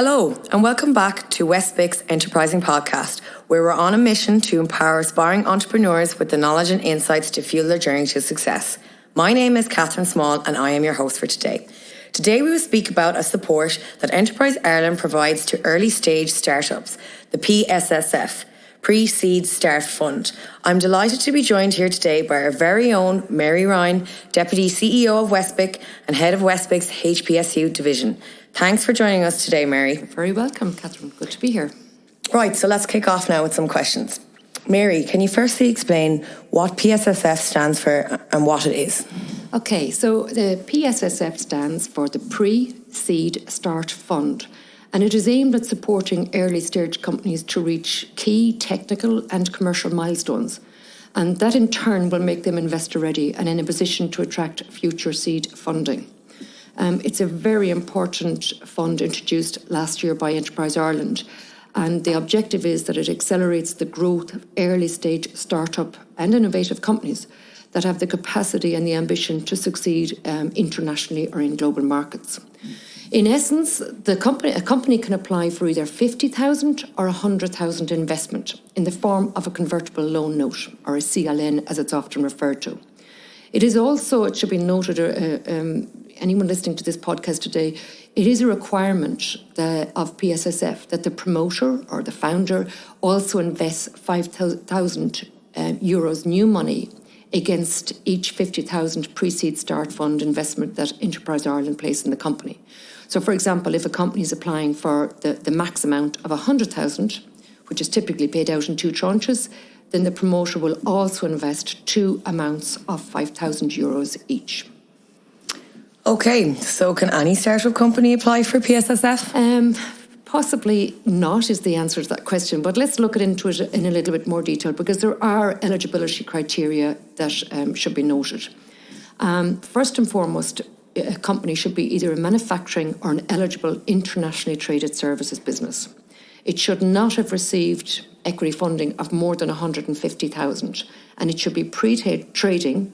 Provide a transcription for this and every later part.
Hello, and welcome back to WestBIC's Enterprising Podcast, where we're on a mission to empower aspiring entrepreneurs with the knowledge and insights to fuel their journey to success. My name is Catherine Small, and I am your host for today. Today we will speak about a support that Enterprise Ireland provides to early stage startups, the PSSF, Pre-Seed Start Fund. I'm delighted to be joined here today by our very own Mary Ryan, Deputy CEO of WestBIC and Head of WestBIC's HPSU division. Thanks for joining us today, Mary. You're very welcome, Catherine. Good to be here. Right, so let's kick off now with some questions. Mary, can you firstly explain what PSSF stands for and what it is? Okay, so the PSSF stands for the Pre-Seed Start Fund, and it is aimed at supporting early stage companies to reach key technical and commercial milestones. And that in turn will make them investor ready and in a position to attract future seed funding. It's a very important fund introduced last year by Enterprise Ireland, and the objective is that it accelerates the growth of early stage startup and innovative companies that have the capacity and the ambition to succeed internationally or in global markets. In essence, a company can apply for either 50,000 or 100,000 investment in the form of a convertible loan note, or a CLN as it's often referred to. It is also, it should be noted, anyone listening to this podcast today, it is a requirement of PSSF that the promoter or the founder also invests 5,000 euros new money against each 50,000 pre-seed start fund investment that Enterprise Ireland places in the company. So, for example, if a company is applying for the max amount of 100,000, which is typically paid out in two tranches, then the promoter will also invest two amounts of 5,000 euros each. Okay, so can any startup company apply for PSSF? Possibly not is the answer to that question, but let's look into it in a little bit more detail, because there are eligibility criteria that should be noted. First and foremost, a company should be either a manufacturing or an eligible internationally traded services business. It should not have received equity funding of more than 150,000, and it should be pre-trading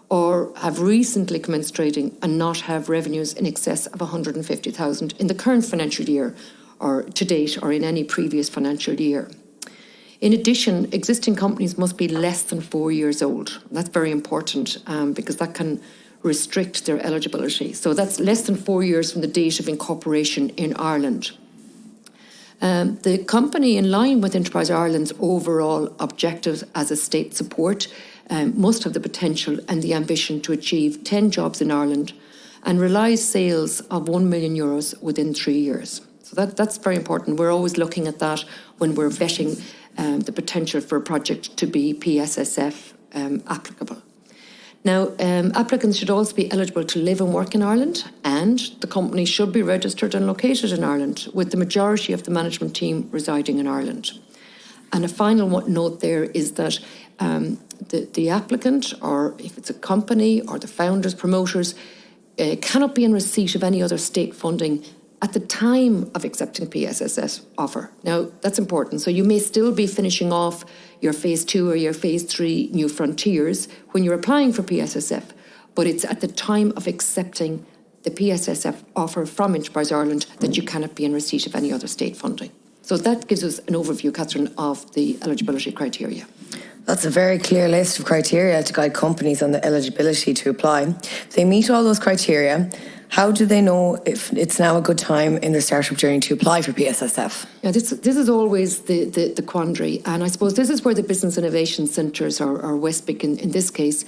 or have recently commenced trading and not have revenues in excess of 150,000 in the current financial year or to date or in any previous financial year. In addition, existing companies must be less than 4 years old. That's very important because that can restrict their eligibility. So that's less than 4 years from the date of incorporation in Ireland. The company, in line with Enterprise Ireland's overall objectives as a state support, must have the potential and the ambition to achieve 10 jobs in Ireland and realise sales of €1 million within 3 years. So that's very important. We're always looking at that when we're vetting the potential for a project to be PSSF applicable. Now, applicants should also be eligible to live and work in Ireland, and the company should be registered and located in Ireland, with the majority of the management team residing in Ireland. And a final note there is that the applicant, or if it's a company or the founders, promoters, cannot be in receipt of any other state funding at the time of accepting PSSF offer. Now, that's important. So you may still be finishing off your phase 2 or your phase 3 new frontiers when you're applying for PSSF, but it's at the time of accepting the PSSF offer from Enterprise Ireland that you cannot be in receipt of any other state funding. So that gives us an overview, Catherine, of the eligibility criteria. That's a very clear list of criteria to guide companies on the eligibility to apply. If they meet all those criteria, how do they know if it's now a good time in their startup journey to apply for PSSF? Yeah, this is always the quandary. And I suppose this is where the Business Innovation Centres, or WestBIC in this case,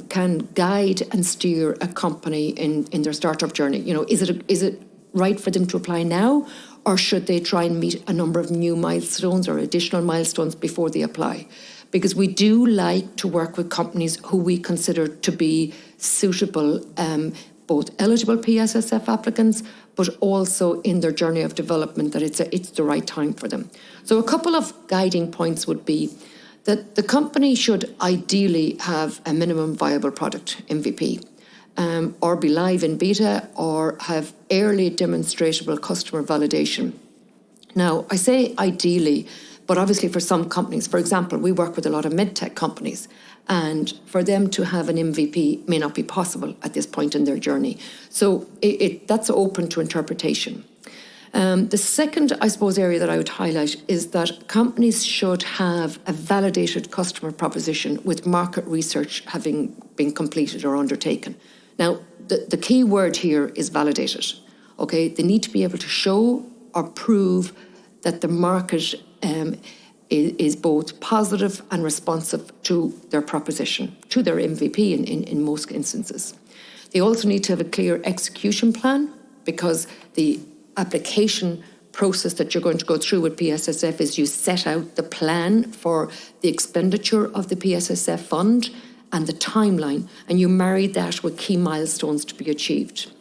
can guide and steer a company in their startup journey. You know, is it right for them to apply now, or should they try and meet a number of new milestones or additional milestones before they apply? Because we do like to work with companies who we consider to be suitable, both eligible PSSF applicants, but also in their journey of development, that it's the right time for them. So a couple of guiding points would be that the company should ideally have a minimum viable product, MVP, or be live in beta, or have early demonstrable customer validation. Now, I say ideally, but obviously for some companies, for example, we work with a lot of medtech companies, and for them to have an MVP may not be possible at this point in their journey. So that's open to interpretation. The second, I suppose, area that I would highlight is that companies should have a validated customer proposition with market research having been completed or undertaken. Now, the key word here is validated. Okay, they need to be able to show or prove that the market is both positive and responsive to their proposition, to their MVP in most instances. They also need to have a clear execution plan, because the application process that you're going to go through with PSSF is you set out the plan for the expenditure of the PSSF fund and the timeline, and you marry that with key milestones to be achieved.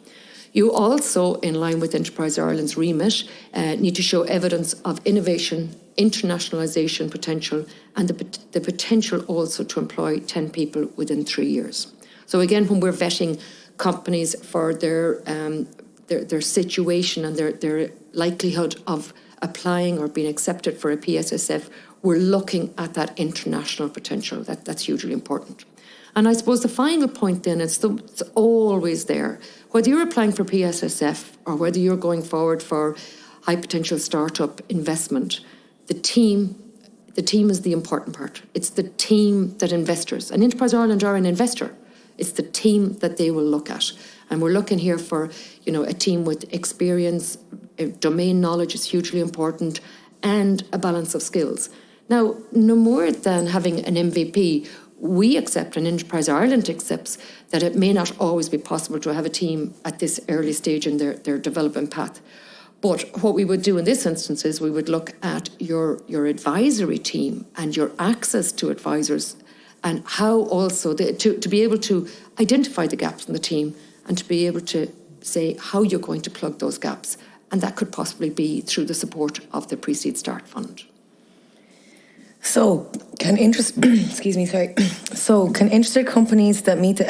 You also, in line with Enterprise Ireland's remit, need to show evidence of innovation, internationalisation potential, and the potential also to employ 10 people within 3 years. So again, when we're vetting companies for their situation and their likelihood of applying or being accepted for a PSSF, we're looking at that international potential. That's hugely important. And I suppose the final point then is it's always there. Whether you're applying for PSSF or whether you're going forward for high potential startup investment, the team is the important part. It's the team that investors, and Enterprise Ireland are an investor. It's the team that they will look at. And we're looking here for, a team with experience, domain knowledge is hugely important, and a balance of skills. Now, no more than having an MVP, we accept, and Enterprise Ireland accepts, that it may not always be possible to have a team at this early stage in their development path. But what we would do in this instance is we would look at your advisory team and your access to advisors, and how also to be able to identify the gaps in the team and to be able to say how you're going to plug those gaps. And that could possibly be through the support of the Pre-Seed Start Fund. So, can interested companies that meet the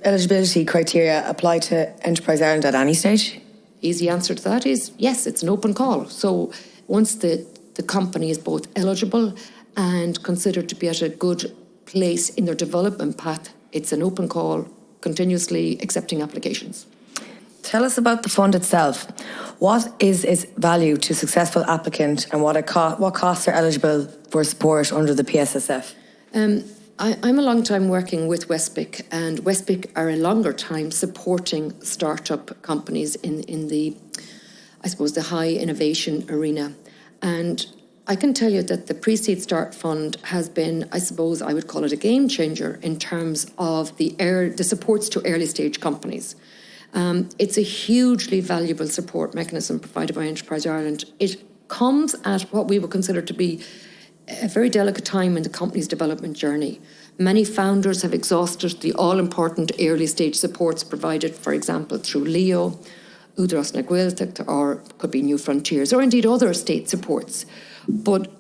eligibility criteria apply to Enterprise Ireland at any stage? Easy answer to that is yes, it's an open call. So once the company is both eligible and considered to be at a good place in their development path, it's an open call, continuously accepting applications. Tell us about the fund itself. What is its value to successful applicant, and what costs are eligible for support under the PSSF? I'm a long time working with WestBIC, and WestBIC are a longer time supporting startup companies in the, I suppose, the high innovation arena. And I can tell you that the Pre-Seed Start Fund has been, I suppose, I would call it a game changer in terms of the supports to early stage companies. It's a hugely valuable support mechanism provided by Enterprise Ireland. It comes at what we would consider to be a very delicate time in the company's development journey. Many founders have exhausted the all-important early stage supports provided, for example, through LEO, Údarás na Gaeltacht, or could be New Frontiers, or indeed other state supports. But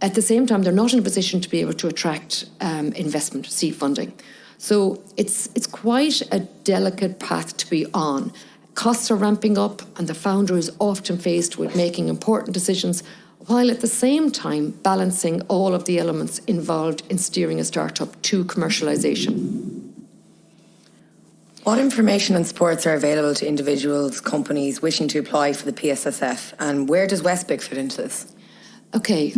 at the same time, they're not in a position to be able to attract investment, seed funding. So it's quite a delicate path to be on. Costs are ramping up, and the founder is often faced with making important decisions, while at the same time balancing all of the elements involved in steering a startup to commercialisation. What information and supports are available to individuals, companies wishing to apply for the PSSF, and where does WestBIC fit into this? Okay.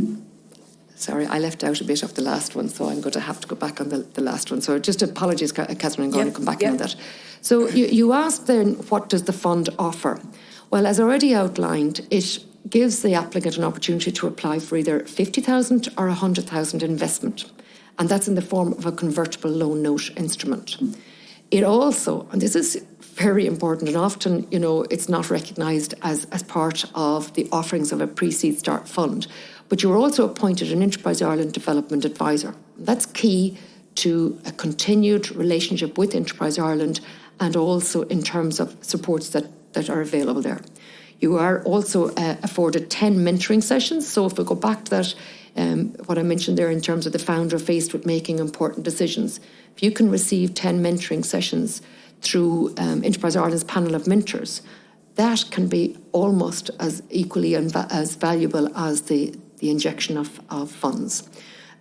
Sorry, I left out a bit of the last one, so I'm going to have to go back on the last one. So just apologies, Catherine, I'm going to come back in on that. So you asked then, what does the fund offer? Well, as already outlined, it gives the applicant an opportunity to apply for either 50,000 or 100,000 investment, and that's in the form of a convertible loan note instrument. It also, and this is very important, and often, it's not recognised as part of the offerings of a Pre-Seed Start Fund, but you're also appointed an Enterprise Ireland Development Advisor. That's key to a continued relationship with Enterprise Ireland, and also in terms of supports that are available there. You are also afforded 10 mentoring sessions. So if we go back to that, what I mentioned there in terms of the founder faced with making important decisions, if you can receive 10 mentoring sessions through Enterprise Ireland's panel of mentors, that can be almost as equally and as valuable as the injection of funds.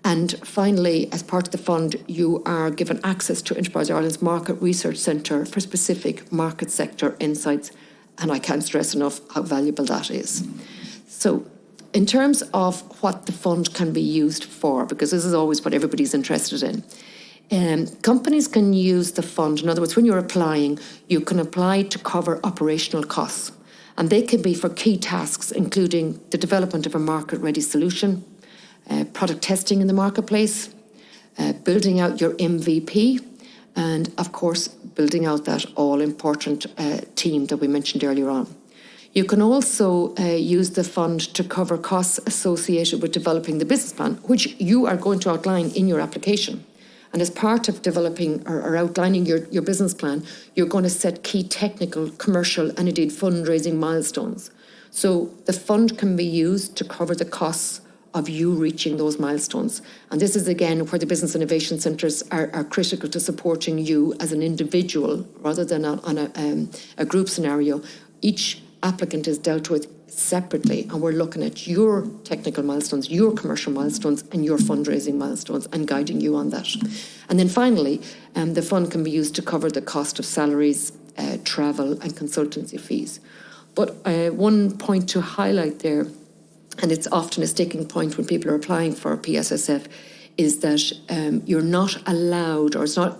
And finally, as part of the fund, you are given access to Enterprise Ireland's Market Research Centre for specific market sector insights, And I can't stress enough how valuable that is. So in terms of what the fund can be used for, because this is always what everybody's interested in, companies can use the fund. In other words, when you're applying, you can apply to cover operational costs. And they can be for key tasks, including the development of a market-ready solution, product testing in the marketplace, building out your MVP, and, of course, building out that all-important team that we mentioned earlier on. You can also use the fund to cover costs associated with developing the business plan, which you are going to outline in your application. And as part of developing or outlining your business plan, you're going to set key technical, commercial, and indeed fundraising milestones. So the fund can be used to cover the costs of you reaching those milestones. And this is, again, where the Business Innovation Centres are critical to supporting you as an individual rather than on a group scenario. Each applicant is dealt with separately, and we're looking at your technical milestones, your commercial milestones, and your fundraising milestones, and guiding you on that. And then finally, the fund can be used to cover the cost of salaries, travel, and consultancy fees. But one point to highlight there, and it's often a sticking point when people are applying for PSSF, is that you're not allowed, or it's not.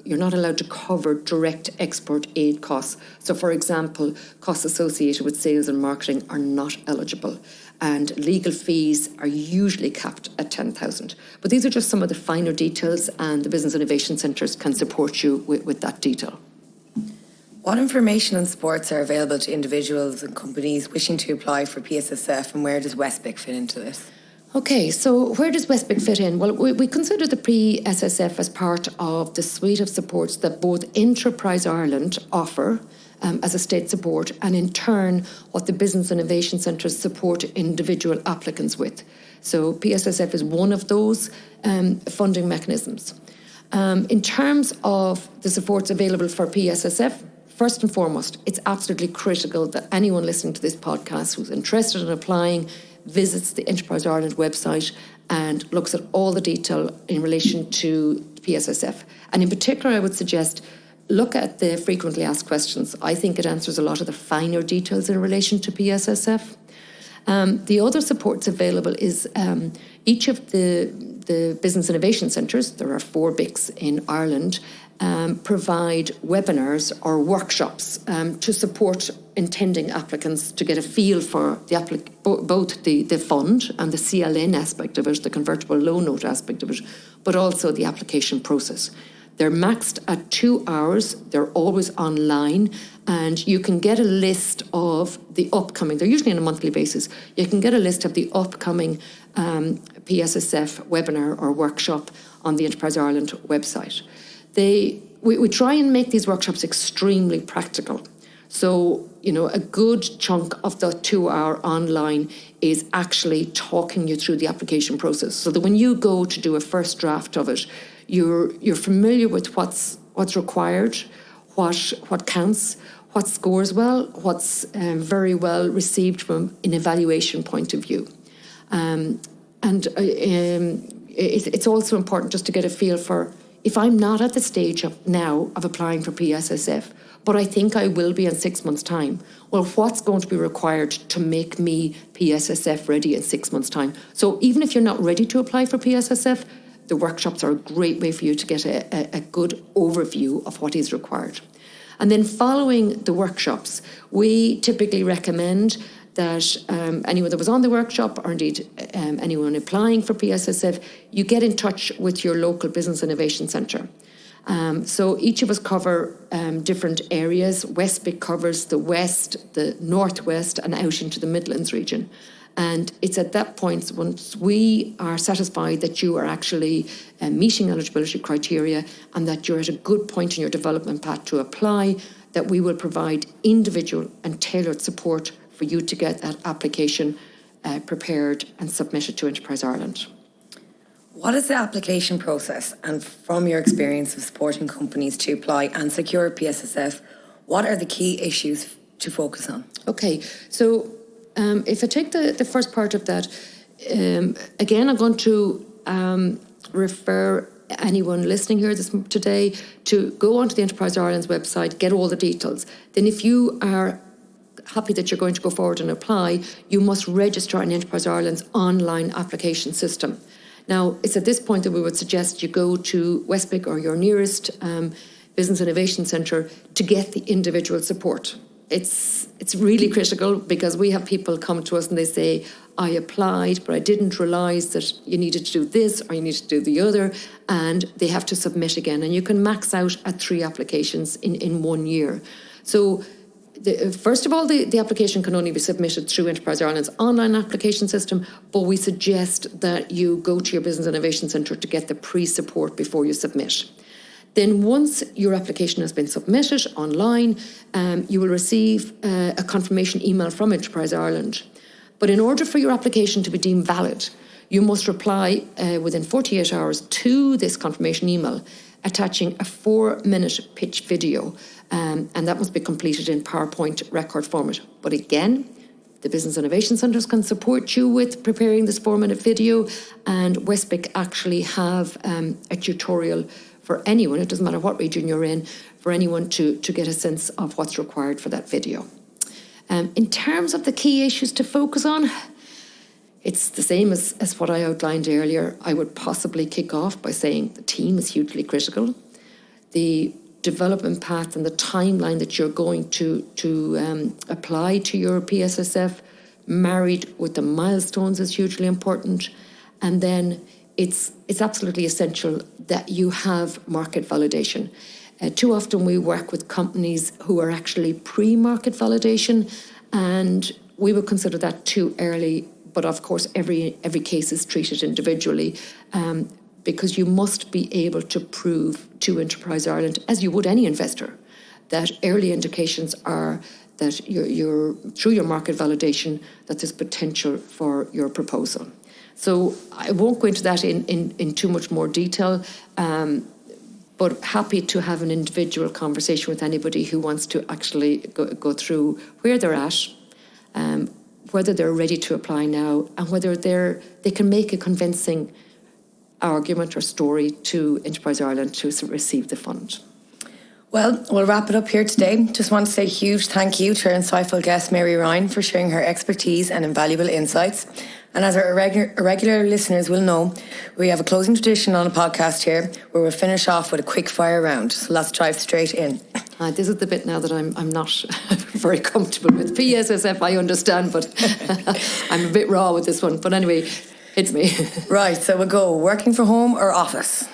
You're not allowed to cover direct export aid costs. So, for example, costs associated with sales and marketing are not eligible, and legal fees are usually capped at 10,000. But these are just some of the finer details, and the Business Innovation Centres can support you with that detail. What information and supports are available to individuals and companies wishing to apply for PSSF, and where does WestBIC fit into this? Okay, so where does WestBIC fit in? Well, we consider the pre-SSF as part of the suite of supports that both Enterprise Ireland offer as a state support, and in turn what the Business Innovation Centres support individual applicants with. So PSSF is one of those funding mechanisms. In terms of the supports available for PSSF, first and foremost, it's absolutely critical that anyone listening to this podcast who's interested in applying visits the Enterprise Ireland website and looks at all the detail in relation to PSSF. And in particular, I would suggest look at the frequently asked questions. I think it answers a lot of the finer details in relation to PSSF. The other supports available is each of the Business Innovation Centres, there are 4 BICs in Ireland, provide webinars or workshops to support intending applicants to get a feel for both the fund and the CLN aspect of it, the convertible loan note aspect of it, but also the application process. They're maxed at 2 hours, they're always online, and you can get a list of the upcoming, they're usually on a monthly basis, you can get a list of the upcoming PSSF webinar or workshop on the Enterprise Ireland website. We try and make these workshops extremely practical. So, a good chunk of the 2-hour online is actually talking you through the application process, so that when you go to do a first draft of it, you're familiar with what's required, what counts, what scores well, what's very well received from an evaluation point of view. It's also important just to get a feel for, if I'm not at the stage now of applying for PSSF, but I think I will be in 6 months' time, well, what's going to be required to make me PSSF ready in 6 months' time? So even if you're not ready to apply for PSSF, the workshops are a great way for you to get a good overview of what is required. And then following the workshops, we typically recommend that anyone that was on the workshop, or indeed anyone applying for PSSF, you get in touch with your local Business Innovation Centre. So each of us cover different areas. WestBIC covers the West, the Northwest, and out into the Midlands region. And it's at that point, once we are satisfied that you are actually meeting eligibility criteria and that you're at a good point in your development path to apply, that we will provide individual and tailored support for you to get that application prepared and submitted to Enterprise Ireland. What is the application process? And from your experience of supporting companies to apply and secure PSSF, what are the key issues to focus on? Okay, so if I take the first part of that, again, I'm going to refer anyone listening here today to go onto the Enterprise Ireland's website, get all the details. Then if you are happy that you're going to go forward and apply, you must register on Enterprise Ireland's online application system. Now, it's at this point that we would suggest you go to WestBIC or your nearest Business Innovation Centre to get the individual support. It's really critical, because we have people come to us and they say, I applied, but I didn't realise that you needed to do this or you needed to do the other, and they have to submit again. And you can max out at 3 applications in 1 year. So first of all, the application can only be submitted through Enterprise Ireland's online application system, but we suggest that you go to your Business Innovation Centre to get the pre-support before you submit. Then once your application has been submitted online, you will receive a confirmation email from Enterprise Ireland. But in order for your application to be deemed valid, you must reply within 48 hours to this confirmation email, attaching a 4-minute pitch video, and that must be completed in PowerPoint record format. But again, the Business Innovation Centres can support you with preparing this 4-minute video, and WestBIC actually have a tutorial for anyone, it doesn't matter what region you're in, for anyone to get a sense of what's required for that video. In terms of the key issues to focus on, it's the same as what I outlined earlier. I would possibly kick off by saying the team is hugely critical. The development path and the timeline that you're going to apply to your PSSF, married with the milestones, is hugely important. And then it's absolutely essential that you have market validation. Too often we work with companies who are actually pre-market validation, and we would consider that too early. But of course, every case is treated individually, because you must be able to prove to Enterprise Ireland, as you would any investor, that early indications are that you're through your market validation, that there's potential for your proposal. So I won't go into that in too much more detail, but happy to have an individual conversation with anybody who wants to actually go through where they're at, whether they're ready to apply now, and whether they can make a convincing argument or story to Enterprise Ireland to receive the fund. Well, we'll wrap it up here today. Just want to say a huge thank you to our insightful guest, Mary Ryan, for sharing her expertise and invaluable insights. And as our regular listeners will know, we have a closing tradition on a podcast here where we'll finish off with a quick fire round. So let's dive straight in. This is the bit now that I'm not very comfortable with. PSSF, I understand, but I'm a bit raw with this one. But anyway, hit me. Right, so we'll go working from home or office.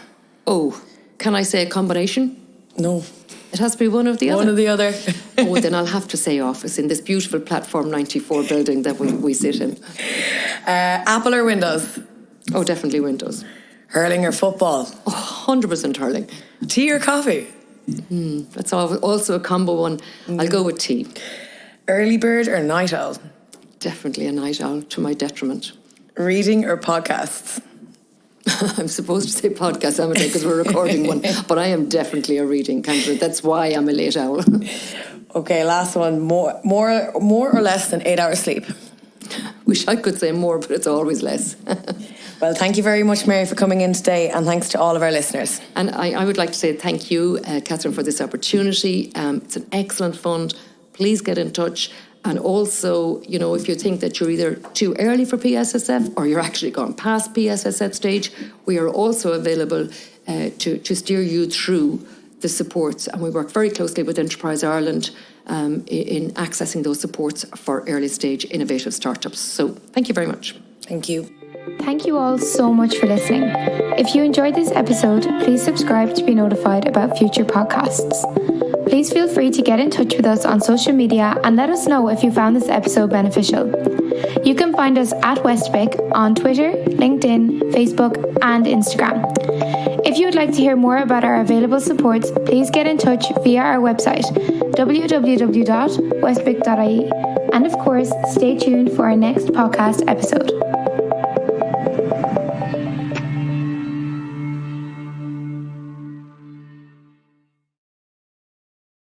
Oh, can I say a combination? No. It has to be one of the other. One or the other. Oh, then I'll have to say office, in this beautiful Platform 94 building that we sit in. Apple or Windows? Oh, definitely Windows. Hurling or football? Oh, 100% hurling. Tea or coffee? That's also a combo one. I'll go with tea. Early bird or night owl? Definitely a night owl, to my detriment. Reading or podcasts? I'm supposed to say podcast, haven't I, because we're recording one. But I am definitely a reading candidate. That's why I'm a late owl. Okay, last one. More or less than 8 hours sleep? Wish I could say more, but it's always less. Well, thank you very much, Mary, for coming in today, and thanks to all of our listeners. And I would like to say thank you, Catherine, for this opportunity. It's an excellent fund. Please get in touch. And also, you know, if you think that you're either too early for PSSF or you're actually gone past PSSF stage, we are also available to steer you through the supports. And we work very closely with Enterprise Ireland in accessing those supports for early stage innovative startups. So thank you very much. Thank you. Thank you all so much for listening. If you enjoyed this episode, please subscribe to be notified about future podcasts. Please feel free to get in touch with us on social media and let us know if you found this episode beneficial. You can find us at WestBIC on Twitter, LinkedIn, Facebook and Instagram. If you would like to hear more about our available supports, please get in touch via our website www.westbic.ie, and of course stay tuned for our next podcast episode.